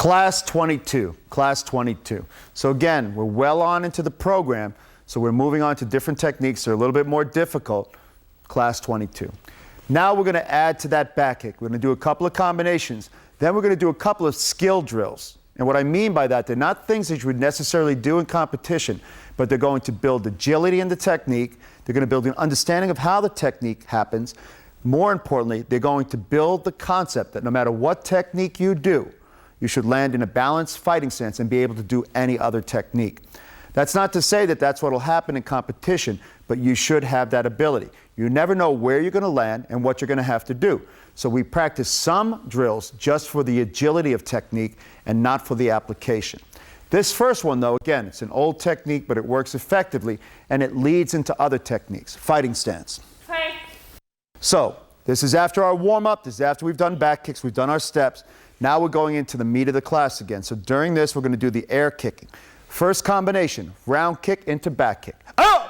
Class 22, class 22. So again, we're well on into the program, so we're moving on to different techniques that are a little bit more difficult. Class 22. Now we're going to add to that back kick. We're going to do a couple of combinations. Then we're going to do a couple of skill drills. And what I mean by that, they're not things that you would necessarily do in competition, but they're going to build agility in the technique. They're going to build an understanding of how the technique happens. More importantly, they're going to build the concept that no matter what technique you do, you should land in a balanced fighting stance and be able to do any other technique. That's not to say that that's what will happen in competition, but you should have that ability. You never know where you're going to land and what you're going to have to do. So we practice some drills just for the agility of technique and not for the application. This first one, though, again, it's an old technique, but it works effectively, and it leads into other techniques. Fighting stance. Hi. So this is after our warm-up. This is after we've done back kicks. We've done our steps. Now we're going into the meat of the class again. So during this, we're going to do the air kicking. First combination, round kick into back kick. Oh!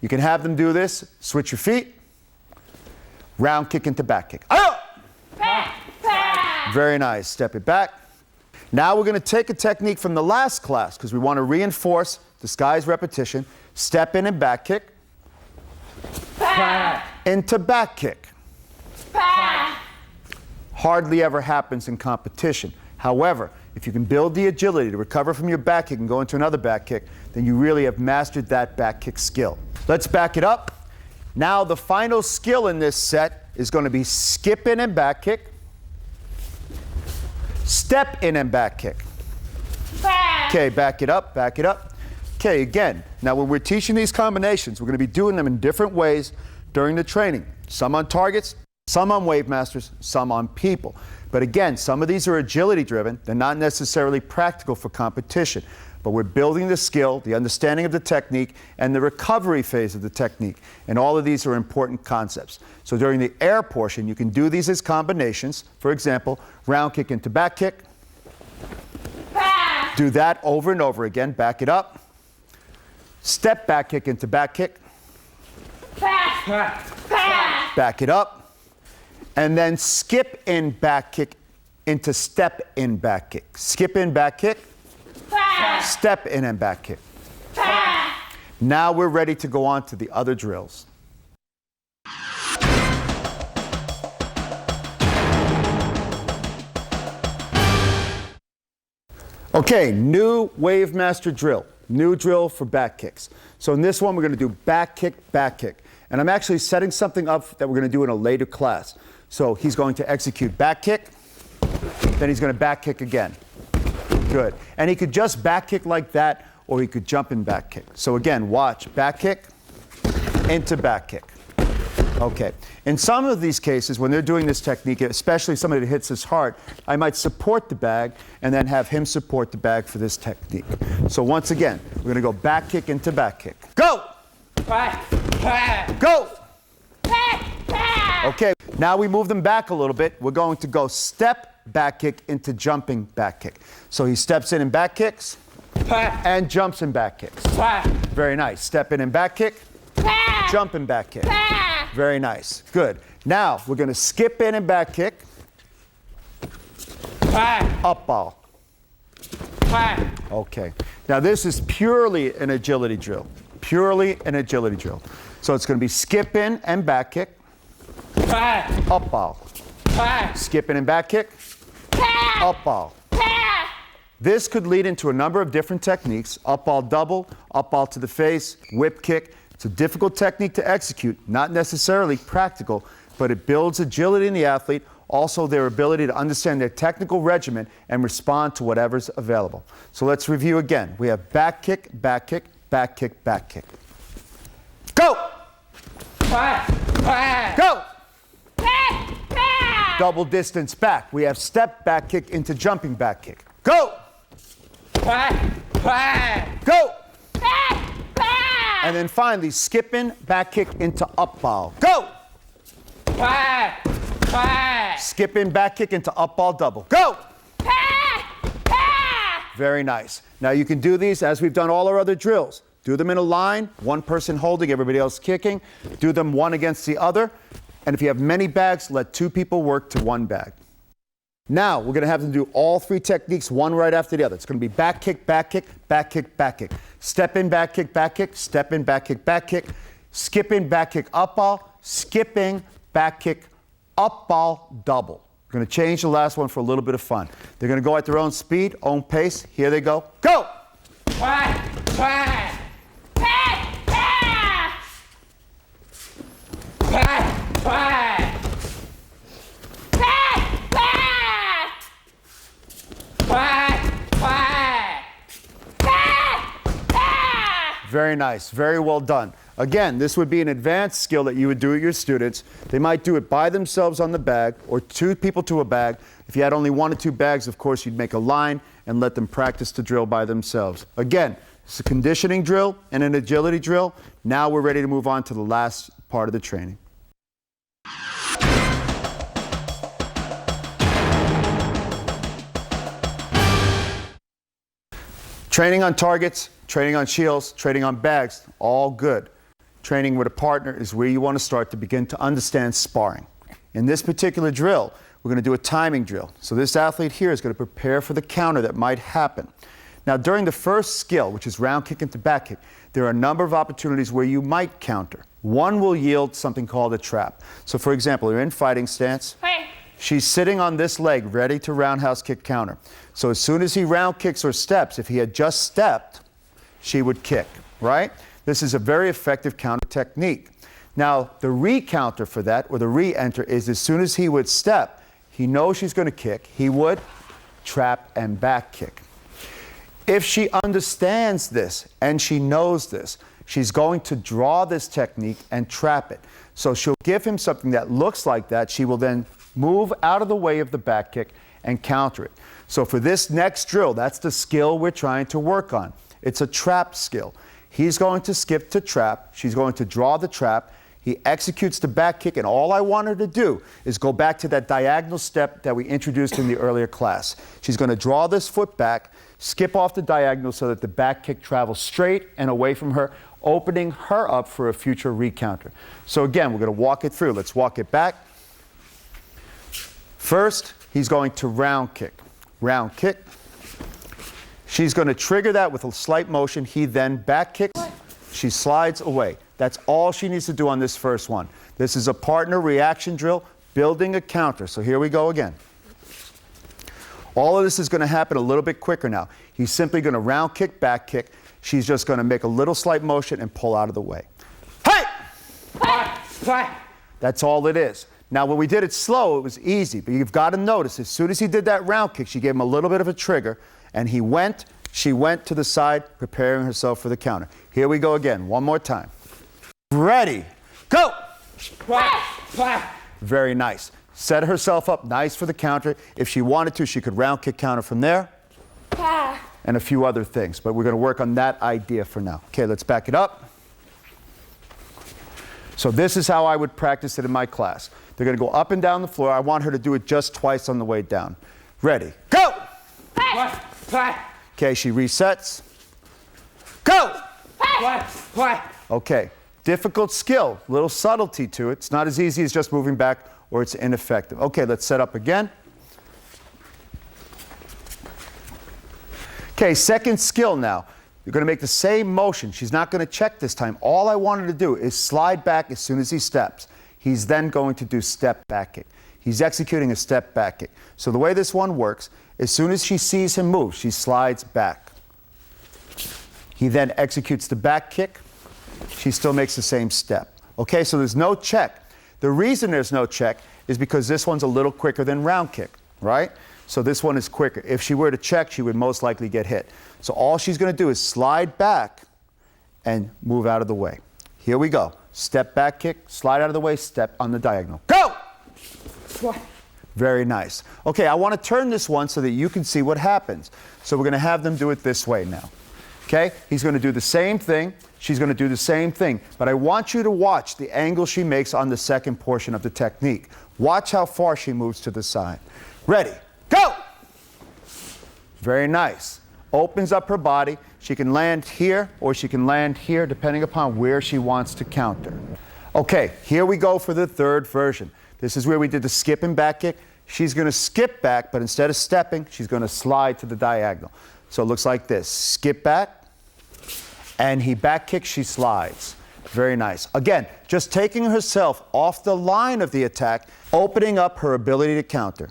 You can have them do this. Switch your feet. Round kick into back kick. Oh! Very nice. Step it back. Now we're going to take a technique from the last class because we want to reinforce, disguise repetition. Step in and back kick. Into back kick. Hardly ever happens in competition. However, if you can build the agility to recover from your back kick and go into another back kick, then you really have mastered that back kick skill. Let's back it up. Now the final skill in this set is going to be skip in and back kick, step in and back kick. Okay, back it up, back it up. Okay, again, now when we're teaching these combinations, we're going to be doing them in different ways during the training. Some on targets, some on wave masters, some on people. But again, some of these are agility driven. They're not necessarily practical for competition. But we're building the skill, the understanding of the technique, and the recovery phase of the technique. And all of these are important concepts. So during the air portion, you can do these as combinations. For example, round kick into back kick. Do that over and over again. Back it up. Step back kick into back kick. Back it up. And then skip in back kick into step in back kick. Skip in back kick. Step in and back kick. Now we're ready to go on to the other drills. Okay, new wave master drill. New drill for back kicks. So in this one, we're going to do back kick, back kick. And I'm actually setting something up that we're going to do in a later class. So he's going to execute back kick, then he's going to back kick again. Good. And he could just back kick like that, or he could jump in back kick. So again, watch. Back kick into back kick. Okay. In some of these cases, when they're doing this technique, especially somebody that hits his heart, I might support the bag and then have him support the bag for this technique. So once again, we're going to go back kick into back kick. Go! Go! Okay, now we move them back a little bit. We're going to go step back kick into jumping back kick. So he steps in and back kicks and jumps in back kicks. Very nice. Step in and back kick, jump in back kick. Very nice. Good. Now we're going to skip in and back kick, up ball. Okay. Now this is purely an agility drill. Purely an agility drill. So it's going to be skip in and back kick. Up ball. Skip in and back kick. Up ball. This could lead into a number of different techniques. Up ball double, up ball to the face, whip kick. It's a difficult technique to execute, not necessarily practical, but it builds agility in the athlete, also their ability to understand their technical regimen and respond to whatever's available. So let's review again. We have back kick, back kick, back kick, back kick. Go! Go! Double distance back. We have step back kick into jumping back kick. Go! Go! And then finally, skipping back kick into up ball. Go! Skipping back kick into up ball double. Go! Very nice. Now you can do these as we've done all our other drills. Do them in a line, one person holding, everybody else kicking. Do them one against the other. And if you have many bags, let two people work to one bag. Now we're going to have them do all three techniques, one right after the other. It's going to be back kick, back kick, back kick, back kick. Step in, back kick, back kick. Step in, back kick, back kick. Skipping, back kick, up ball. Skipping, back kick, up ball, double. We're going to change the last one for a little bit of fun. They're going to go at their own speed, own pace. Here they go. Go! Very nice, very well done. Again, this would be an advanced skill that you would do with your students. They might do it by themselves on the bag or two people to a bag. If you had only 1 or 2 bags, of course, you'd make a line and let them practice the drill by themselves. Again, it's a conditioning drill and an agility drill. Now we're ready to move on to the last part of the training. Training on targets, training on shields, training on bags, all good. Training with a partner is where you want to start to begin to understand sparring. In this particular drill, we're going to do a timing drill. So this athlete here is going to prepare for the counter that might happen. Now, during the first skill, which is round kick into back kick, there are a number of opportunities where you might counter. One will yield something called a trap. So for example, you're in fighting stance. Hey. She's sitting on this leg, ready to roundhouse kick counter. So as soon as he round kicks or steps, if he had just stepped, she would kick, right? This is a very effective counter technique. Now, the re-counter for that, or the re-enter, is as soon as he would step, he knows she's going to kick, he would trap and back kick. If she understands this and she knows this, she's going to draw this technique and trap it. So she'll give him something that looks like that. She will then move out of the way of the back kick and counter it. So for this next drill, that's the skill we're trying to work on. It's a trap skill. He's going to skip to trap. She's going to draw the trap. He executes the back kick, and all I want her to do is go back to that diagonal step that we introduced in the earlier class. She's going to draw this foot back, skip off the diagonal so that the back kick travels straight and away from her, opening her up for a future recounter. So again, we're going to walk it through. Let's walk it back. First, he's going to round kick. Round kick. She's going to trigger that with a slight motion. He then back kicks. She slides away. That's all she needs to do on this first one. This is a partner reaction drill, building a counter. So here we go again. All of this is going to happen a little bit quicker now. He's simply going to round kick, back kick. She's just going to make a little slight motion and pull out of the way. Hey! That's all it is. Now, when we did it slow, it was easy, but you've got to notice, as soon as he did that round kick, she gave him a little bit of a trigger, and she went to the side, preparing herself for the counter. Here we go again, one more time. Ready, go! Very nice. Set herself up nice for the counter. If she wanted to, she could round kick counter from there, and a few other things, but we're going to work on that idea for now. Okay, let's back it up. So this is how I would practice it in my class. They're going to go up and down the floor. I want her to do it just twice on the way down. Ready, go! Okay, she resets. Go! Okay, difficult skill, little subtlety to it. It's not as easy as just moving back or it's ineffective. Okay, let's set up again. Okay, second skill now. You're going to make the same motion. She's not going to check this time. All I want her to do is slide back as soon as he steps. He's then going to do step back kick. He's executing a step back kick. So the way this one works, as soon as she sees him move, she slides back. He then executes the back kick. She still makes the same step. Okay, so there's no check. The reason there's no check is because this one's a little quicker than round kick, right? So this one is quicker. If she were to check, she would most likely get hit. So all she's going to do is slide back and move out of the way. Here we go. Step back kick, slide out of the way, step on the diagonal. Go! Very nice. Okay, I want to turn this one so that you can see what happens. So we're going to have them do it this way now. Okay, he's going to do the same thing. She's going to do the same thing. But I want you to watch the angle she makes on the second portion of the technique. Watch how far she moves to the side. Ready, go! Very nice. Opens up her body. She can land here or she can land here depending upon where she wants to counter. Okay, here we go for the third version. This is where we did the skip and back kick, she's going to skip back, but instead of stepping, she's going to slide to the diagonal. So it looks like this. Skip back, and he back kicks, she slides. Very nice. Again, just taking herself off the line of the attack, opening up her ability to counter.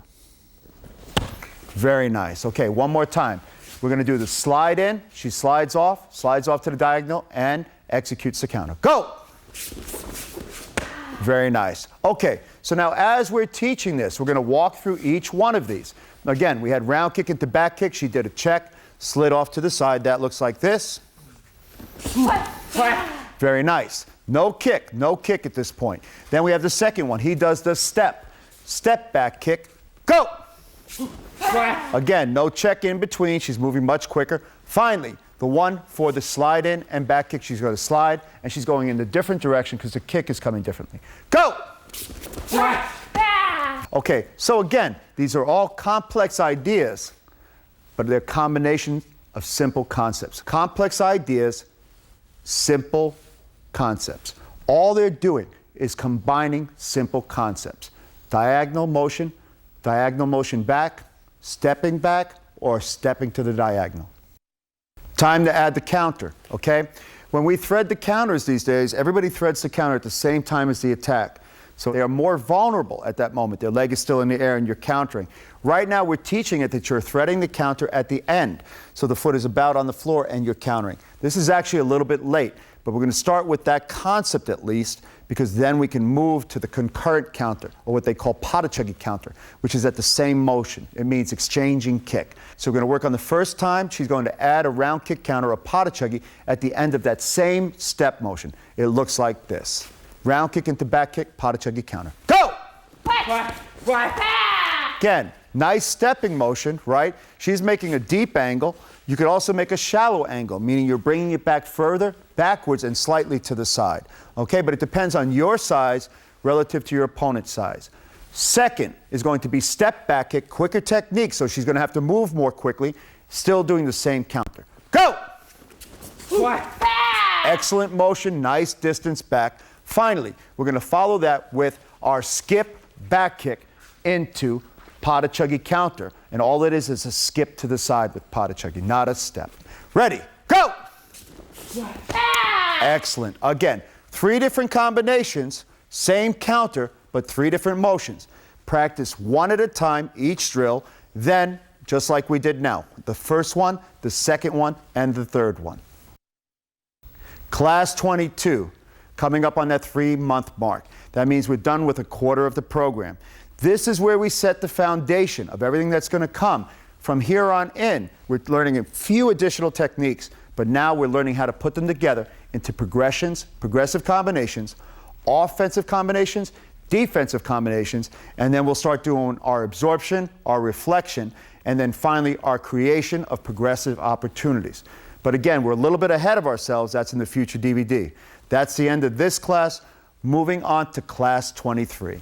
Very nice. Okay, one more time. We're going to do the slide in. She slides off to the diagonal, and executes the counter. Go! Very nice. Okay, so now as we're teaching this, we're going to walk through each one of these. Again, we had round kick into back kick. She did a check, slid off to the side. That looks like this. Very nice. No kick at this point. Then we have the second one. He does the step back kick. Go! Again, no check in between. She's moving much quicker. Finally, the one for the slide in and back kick. She's going to slide, and she's going in a different direction because the kick is coming differently. Go! Okay, so again, these are all complex ideas, but they're a combination of simple concepts. Complex ideas, simple concepts. All they're doing is combining simple concepts. Diagonal motion back, or stepping to the diagonal. Time to add the counter, okay? When we thread the counters these days, everybody threads the counter at the same time as the attack. So they are more vulnerable at that moment. Their leg is still in the air and you're countering. Right now we're teaching it that you're threading the counter at the end. So the foot is about on the floor and you're countering. This is actually a little bit late, but we're going to start with that concept at least, because then we can move to the concurrent counter, or what they call patachagi counter, which is at the same motion. It means exchanging kick. So we're going to work on the first time. She's going to add a round kick counter, a patachagi, at the end of that same step motion. It looks like this. Round kick into back kick, patachagi counter. Go! Again, nice stepping motion, right? She's making a deep angle. You could also make a shallow angle, meaning you're bringing it back further, backwards, and slightly to the side. Okay, but it depends on your size relative to your opponent's size. Second is going to be step back kick, quicker technique, so she's going to have to move more quickly, still doing the same counter. Go! Excellent motion, nice distance back. Finally, we're going to follow that with our skip back kick into patachagi counter. And all it is a skip to the side with patachagi, not a step. Ready, go! Excellent. Again, 3 different combinations, same counter, but 3 different motions. Practice one at a time, each drill, then, just like we did now, the first one, the second one, and the third one. Class 22, coming up on that 3-month mark. That means we're done with a quarter of the program. This is where we set the foundation of everything that's going to come. From here on in, we're learning a few additional techniques, but now we're learning how to put them together into progressions, progressive combinations, offensive combinations, defensive combinations, and then we'll start doing our absorption, our reflection, and then finally our creation of progressive opportunities. But again, we're a little bit ahead of ourselves. That's in the future DVD. That's the end of this class. Moving on to class 23.